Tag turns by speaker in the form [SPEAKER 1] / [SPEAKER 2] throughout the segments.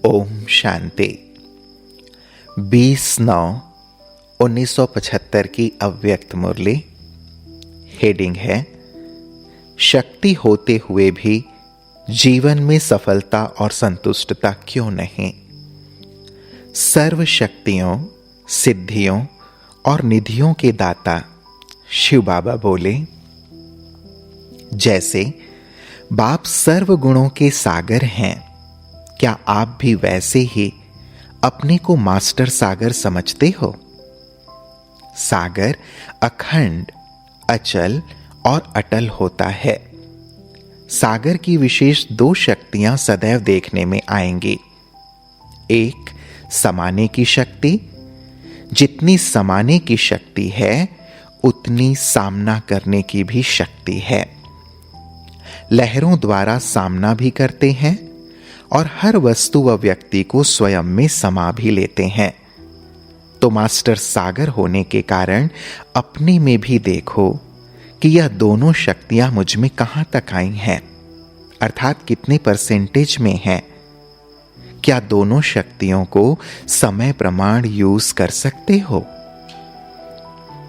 [SPEAKER 1] ओम शांति। 20/9/1975 की अव्यक्त मुरली। हेडिंग है, शक्ति होते हुए भी जीवन में सफलता और संतुष्टता क्यों नहीं। सर्व शक्तियों, सिद्धियों और निधियों के दाता शिव बाबा बोले, जैसे बाप सर्व गुणों के सागर हैं, क्या आप भी वैसे ही अपने को मास्टर सागर समझते हो। सागर अखंड, अचल और अटल होता है। सागर की विशेष दो शक्तियां सदैव देखने में आएंगी। एक, समाने की शक्ति। जितनी समाने की शक्ति है उतनी सामना करने की भी शक्ति है। लहरों द्वारा सामना भी करते हैं और हर वस्तु व व्यक्ति को स्वयं में समा भी लेते हैं। तो मास्टर सागर होने के कारण अपने में भी देखो कि यह दोनों शक्तियां मुझ में कहां तक आई हैं, अर्थात कितने परसेंटेज में हैं। क्या दोनों शक्तियों को समय प्रमाण यूज कर सकते हो।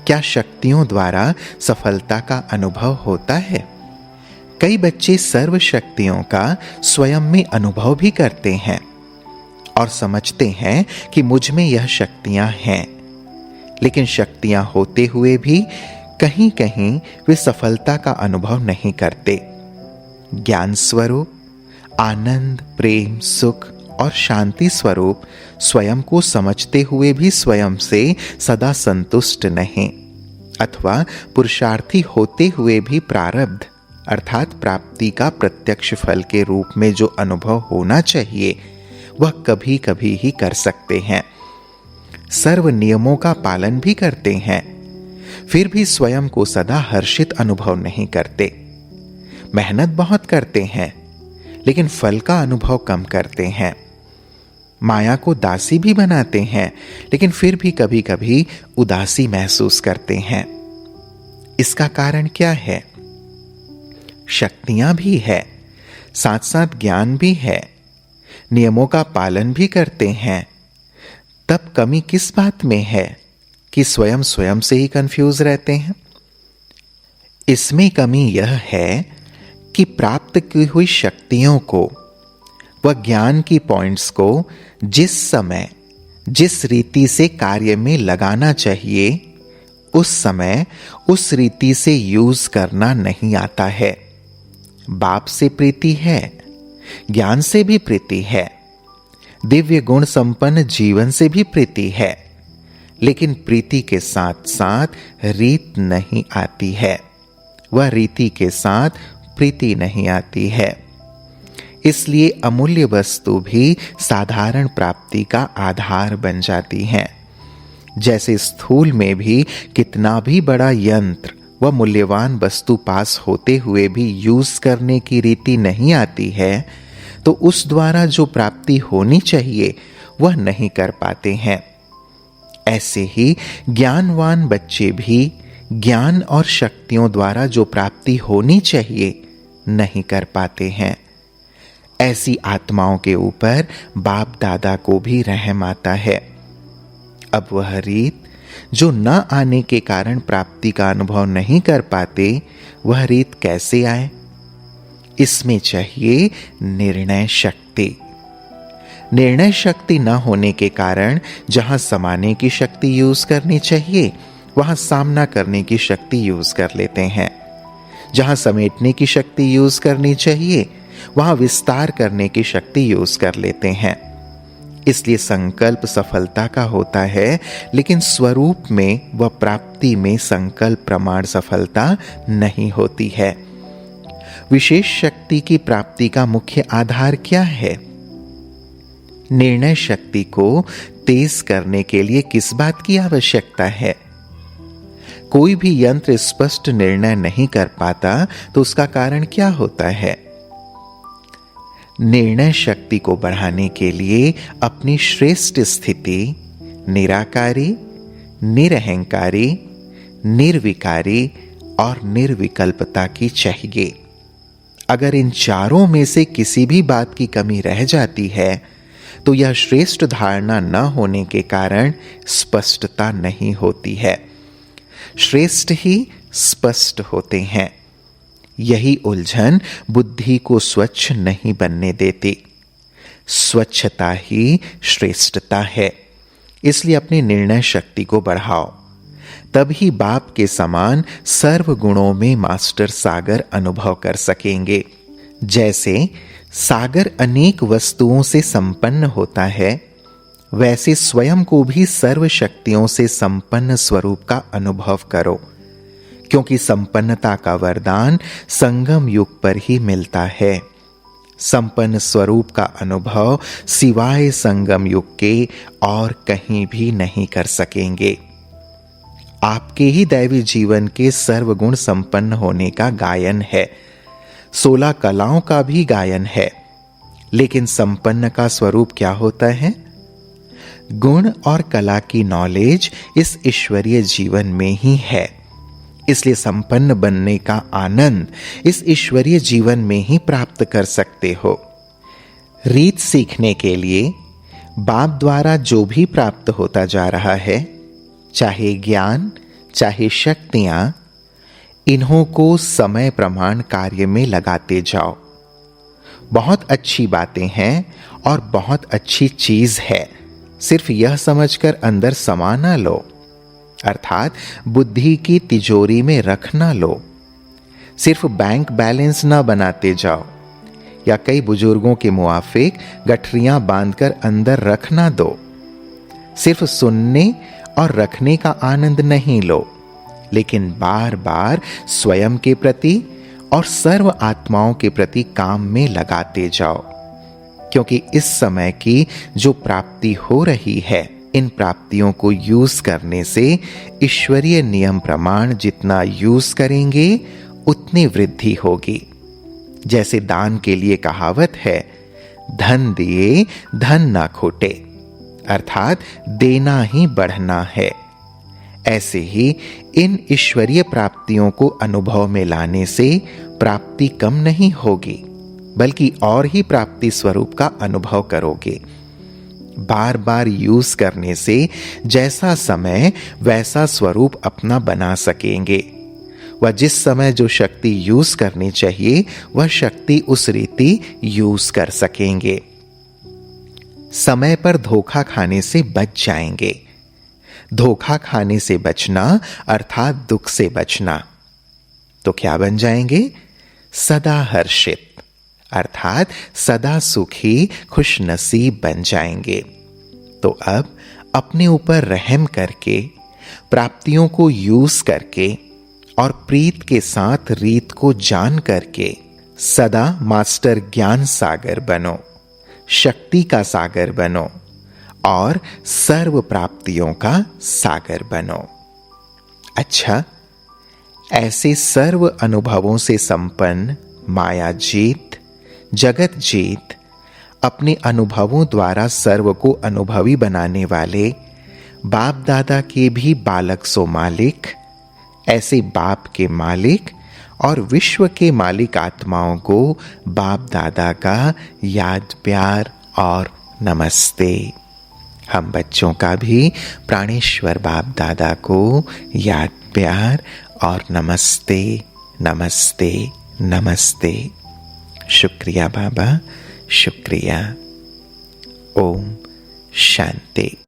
[SPEAKER 1] क्या शक्तियों द्वारा सफलता का अनुभव होता है। कई बच्चे सर्व शक्तियों का स्वयं में अनुभव भी करते हैं और समझते हैं कि मुझ में यह शक्तियां हैं, लेकिन शक्तियां होते हुए भी कहीं कहीं वे सफलता का अनुभव नहीं करते। ज्ञान स्वरूप, आनंद, प्रेम, सुख और शांति स्वरूप स्वयं को समझते हुए भी स्वयं से सदा संतुष्ट नहीं, अथवा पुरुषार्थी होते हुए भी प्रारब्ध अर्थात प्राप्ति का प्रत्यक्ष फल के रूप में जो अनुभव होना चाहिए वह कभी कभी ही कर सकते हैं। सर्व नियमों का पालन भी करते हैं, फिर भी स्वयं को सदा हर्षित अनुभव नहीं करते। मेहनत बहुत करते हैं, लेकिन फल का अनुभव कम करते हैं। माया को दासी भी बनाते हैं, लेकिन फिर भी कभी कभी उदासी महसूस करते हैं। इसका कारण क्या है। शक्तियां भी है, साथ साथ ज्ञान भी है, नियमों का पालन भी करते हैं, तब कमी किस बात में है कि स्वयं से ही कंफ्यूज रहते हैं। इसमें कमी यह है कि प्राप्त की हुई शक्तियों को व ज्ञान की पॉइंट्स को जिस समय जिस रीति से कार्य में लगाना चाहिए उस समय उस रीति से यूज करना नहीं आता है। बाप से प्रीति है, ज्ञान से भी प्रीति है, दिव्य गुण संपन्न जीवन से भी प्रीति है, लेकिन प्रीति के साथ साथ रीत नहीं आती है, वह रीति के साथ प्रीति नहीं आती है। इसलिए अमूल्य वस्तु भी साधारण प्राप्ति का आधार बन जाती है। जैसे स्थूल में भी कितना भी बड़ा यंत्र वह मूल्यवान वस्तु पास होते हुए भी यूज करने की रीति नहीं आती है, तो उस द्वारा जो प्राप्ति होनी चाहिए वह नहीं कर पाते हैं। ऐसे ही ज्ञानवान बच्चे भी ज्ञान और शक्तियों द्वारा जो प्राप्ति होनी चाहिए नहीं कर पाते हैं। ऐसी आत्माओं के ऊपर बाप दादा को भी रहम आता है। अब वह रीत जो न आने के कारण प्राप्ति का अनुभव नहीं कर पाते, वह रीत कैसे आए। इसमें चाहिए निर्णय शक्ति। निर्णय शक्ति न होने के कारण जहां समाने की शक्ति यूज करनी चाहिए वहां सामना करने की शक्ति यूज कर लेते हैं। जहां समेटने की शक्ति यूज करनी चाहिए वहां विस्तार करने की शक्ति यूज कर लेते हैं। इसलिए संकल्प सफलता का होता है, लेकिन स्वरूप में व प्राप्ति में संकल्प प्रमाण सफलता नहीं होती है। विशेष शक्ति की प्राप्ति का मुख्य आधार क्या है। निर्णय शक्ति को तेज करने के लिए किस बात की आवश्यकता है। कोई भी यंत्र स्पष्ट निर्णय नहीं कर पाता तो उसका कारण क्या होता है। निर्णय शक्ति को बढ़ाने के लिए अपनी श्रेष्ठ स्थिति निराकारी, निरहंकारी, निर्विकारी और निर्विकल्पता की चाहिए। अगर इन चारों में से किसी भी बात की कमी रह जाती है तो यह श्रेष्ठ धारणा न होने के कारण स्पष्टता नहीं होती है। श्रेष्ठ ही स्पष्ट होते हैं। यही उलझन बुद्धि को स्वच्छ नहीं बनने देती। स्वच्छता ही श्रेष्ठता है। इसलिए अपनी निर्णय शक्ति को बढ़ाओ, तभी बाप के समान सर्व गुणों में मास्टर सागर अनुभव कर सकेंगे। जैसे सागर अनेक वस्तुओं से संपन्न होता है, वैसे स्वयं को भी सर्व शक्तियों से संपन्न स्वरूप का अनुभव करो, क्योंकि संपन्नता का वरदान संगम युग पर ही मिलता है। संपन्न स्वरूप का अनुभव सिवाय संगम युग के और कहीं भी नहीं कर सकेंगे। आपके ही दैवी जीवन के सर्वगुण संपन्न होने का गायन है, 16 कलाओं का भी गायन है। लेकिन संपन्न का स्वरूप क्या होता है? गुण और कला की नॉलेज इस ईश्वरीय जीवन में ही है। इसलिए संपन्न बनने का आनंद इस ईश्वरीय जीवन में ही प्राप्त कर सकते हो। रीत सीखने के लिए बाप द्वारा जो भी प्राप्त होता जा रहा है, चाहे ज्ञान चाहे शक्तियां, इन्हों को समय प्रमाण कार्य में लगाते जाओ। बहुत अच्छी बातें हैं और बहुत अच्छी चीज है, सिर्फ यह समझकर अंदर समा ना लो, अर्थात बुद्धि की तिजोरी में रख ना लो। सिर्फ बैंक बैलेंस ना बनाते जाओ या कई बुजुर्गों के मुआफिक गठरियां बांधकर अंदर रख ना दो। सिर्फ सुनने और रखने का आनंद नहीं लो, लेकिन बार बार स्वयं के प्रति और सर्व आत्माओं के प्रति काम में लगाते जाओ, क्योंकि इस समय की जो प्राप्ति हो रही है, इन प्राप्तियों को यूज करने से ईश्वरीय नियम प्रमाण जितना यूज करेंगे उतनी वृद्धि होगी। जैसे दान के लिए कहावत है, धन दिए धन ना खोटे, अर्थात देना ही बढ़ना है। ऐसे ही इन ईश्वरीय प्राप्तियों को अनुभव में लाने से प्राप्ति कम नहीं होगी, बल्कि और ही प्राप्ति स्वरूप का अनुभव करोगे। बार बार यूज करने से जैसा समय वैसा स्वरूप अपना बना सकेंगे। वह जिस समय जो शक्ति यूज करनी चाहिए, वह शक्ति उस रीति यूज कर सकेंगे। समय पर धोखा खाने से बच जाएंगे। धोखा खाने से बचना अर्थात दुख से बचना। तो क्या बन जाएंगे? सदा हर्षित, अर्थात सदा सुखी खुश नसीब बन जाएंगे। तो अब अपने ऊपर रहम करके, प्राप्तियों को यूज करके और प्रीत के साथ रीत को जान करके सदा मास्टर ज्ञान सागर बनो, शक्ति का सागर बनो और सर्व प्राप्तियों का सागर बनो। अच्छा, ऐसे सर्व अनुभवों से संपन्न माया जीत, जगत जीत, अपने अनुभवों द्वारा सर्व को अनुभवी बनाने वाले बाप दादा के भी बालक सो मालिक, ऐसे बाप के मालिक और विश्व के मालिक आत्माओं को बाप दादा का याद प्यार और नमस्ते। हम बच्चों का भी प्राणेश्वर बाप दादा को याद प्यार और नमस्ते नमस्ते नमस्ते। शुक्रिया बाबा, शुक्रिया। ओम शांति।